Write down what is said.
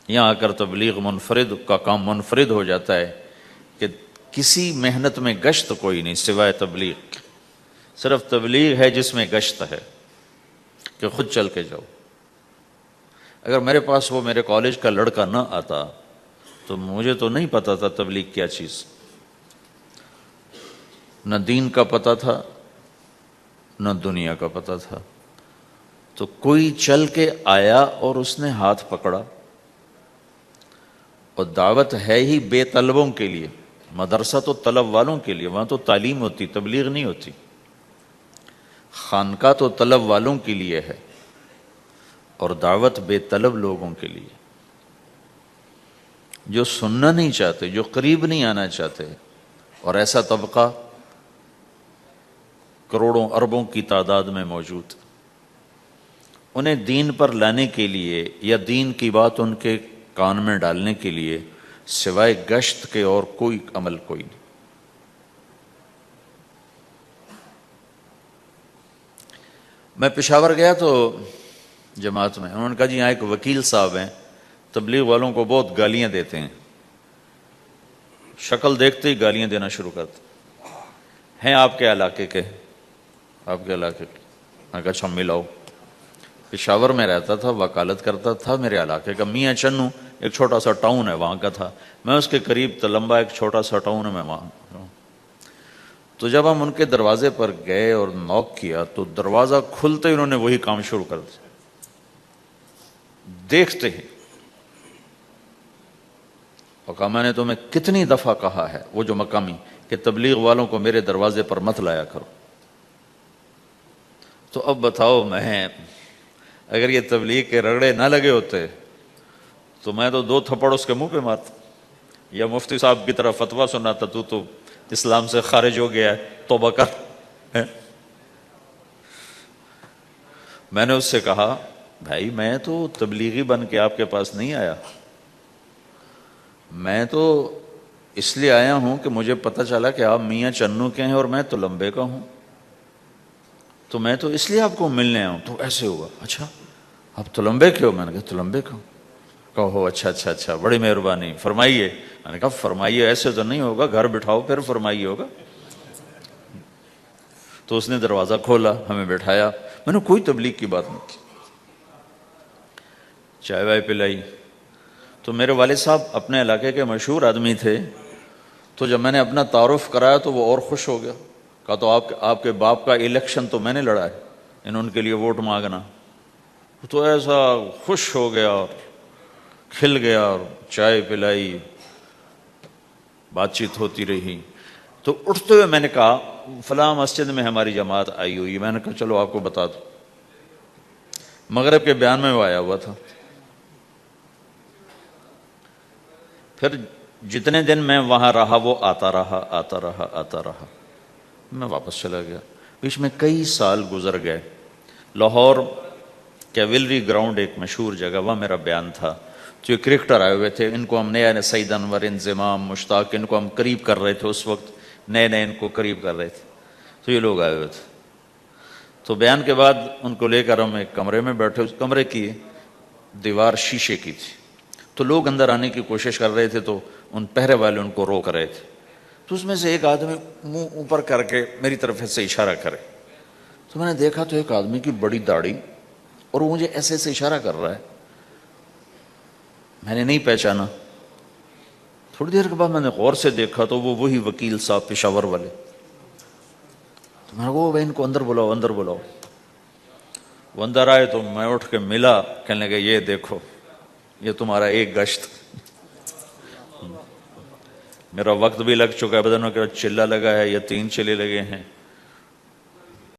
یہاں آ کر تبلیغ منفرد کا کام منفرد ہو جاتا ہے کہ کسی محنت میں گشت کوئی نہیں سوائے تبلیغ، صرف تبلیغ ہے جس میں گشت ہے کہ خود چل کے جاؤ۔ اگر میرے پاس وہ میرے کالج کا لڑکا نہ آتا تو مجھے تو نہیں پتا تھا تبلیغ کیا چیز، نہ دین کا پتہ تھا نہ دنیا کا پتہ تھا۔ تو کوئی چل کے آیا اور اس نے ہاتھ پکڑا، اور دعوت ہے ہی بے طلبوں کے لیے، مدرسہ تو طلب والوں کے لیے، وہاں تو تعلیم ہوتی، تبلیغ نہیں ہوتی۔ خانقاہ تو طلب والوں کے لیے ہے اور دعوت بے طلب لوگوں کے لیے، جو سننا نہیں چاہتے، جو قریب نہیں آنا چاہتے، اور ایسا طبقہ کروڑوں اربوں کی تعداد میں موجود، انہیں دین پر لانے کے لیے یا دین کی بات ان کے کان میں ڈالنے کے لیے سوائے گشت کے اور کوئی عمل کوئی نہیں۔ میں پشاور گیا تو جماعت میں انہوں نے کہا جی یہاں ایک وکیل صاحب ہیں، تبلیغ والوں کو بہت گالیاں دیتے ہیں، شکل دیکھتے ہی گالیاں دینا شروع کرتے ہیں، آپ کے علاقے کے؟ آپ کے علاقے کے؟ میں کہا اچھا ملاؤ۔ پشاور میں رہتا تھا، وکالت کرتا تھا، میرے علاقے کا میاں چنو ایک چھوٹا سا ٹاؤن ہے وہاں کا تھا، میں اس کے قریب تلمبا ایک چھوٹا سا ٹاؤن ہے میں وہاں۔ تو جب ہم ان کے دروازے پر گئے اور نوک کیا تو دروازہ کھلتے ہی انہوں نے وہی کام شروع کر دیا، دیکھتے ہی۔ اور کہا میں نے تمہیں کتنی دفعہ کہا ہے، وہ جو مقامی، کہ تبلیغ والوں کو میرے دروازے پر مت لایا کرو۔ تو اب بتاؤ، میں اگر یہ تبلیغ کے رگڑے نہ لگے ہوتے تو میں تو 2 تھپڑ اس کے منہ پہ مارتا، یا مفتی صاحب کی طرف فتویٰ سناتا، تو اسلام سے خارج ہو گیا ہے، توبہ کر۔ میں نے اس سے کہا بھائی میں تو تبلیغی بن کے آپ کے پاس نہیں آیا، میں تو اس لیے آیا ہوں کہ مجھے پتہ چلا کہ آپ میاں چنو کے ہیں اور میں تلمبے کا ہوں، تو میں تو اس لیے آپ کو ملنے آیا ہوں۔ تو ایسے ہوا، اچھا آپ تلمبے کے ہو؟ میں نے کہا تلمبے کا ہوں۔ کہو اچھا بڑی مہربانی، فرمائیے۔ میں نے کہا فرمائیے ایسے تو نہیں ہوگا، گھر بٹھاؤ پھر فرمائیے ہوگا۔ تو اس نے دروازہ کھولا، ہمیں بٹھایا، میں نے کوئی تبلیغ کی بات نہیں کی، چائے وائے پلائی۔ تو میرے والد صاحب اپنے علاقے کے مشہور آدمی تھے، تو جب میں نے اپنا تعارف کرایا تو وہ اور خوش ہو گیا، کہا تو آپ کے باپ کا الیکشن تو میں نے لڑا ہے، ان کے لیے ووٹ مانگنا۔ تو ایسا خوش ہو گیا اور کھل گیا، اور چائے پلائی، بات چیت ہوتی رہی۔ تو اٹھتے ہوئے میں نے کہا فلاں مسجد میں ہماری جماعت آئی ہوئی، میں نے کہا چلو آپ کو بتا دوں۔ مغرب کے بیان میں وہ آیا ہوا تھا۔ پھر جتنے دن میں وہاں رہا وہ آتا رہا، میں واپس چلا گیا۔ بیچ میں کئی سال گزر گئے۔ لاہور کیولری گراؤنڈ ایک مشہور جگہ، وہاں میرا بیان تھا۔ جو کرکٹر آئے ہوئے تھے، ان کو ہم نیا سعید انور، انضمام، مشتاق، ان کو ہم قریب کر رہے تھے، اس وقت نئے ان کو قریب کر رہے تھے، تو یہ لوگ آئے ہوئے تھے۔ تو بیان کے بعد ان کو لے کر ہم ایک کمرے میں بیٹھے، اس کمرے کی دیوار شیشے کی تھی، تو لوگ اندر آنے کی کوشش کر رہے تھے، تو ان پہرے والے ان کو روک رہے تھے۔ تو اس میں سے ایک آدمی منہ اوپر کر کے میری طرف سے اشارہ کرے، تو میں نے دیکھا تو ایک آدمی کی بڑی داڑھی، اور وہ مجھے ایسے اشارہ کر رہا ہے، میں نے نہیں پہچانا۔ تھوڑی دیر کے بعد میں نے غور سے دیکھا تو وہ وہی وکیل صاحب پشاور والے۔ تو میں نے کہا ان کو اندر بلاؤ۔ وہ اندر آئے تو میں اٹھ کے ملا، کہنے لگا یہ دیکھو یہ تمہارا ایک گشت، میرا وقت بھی لگ چکا ہے، بدنوں کے چلہ لگا ہے، یا 3 چلے لگے ہیں،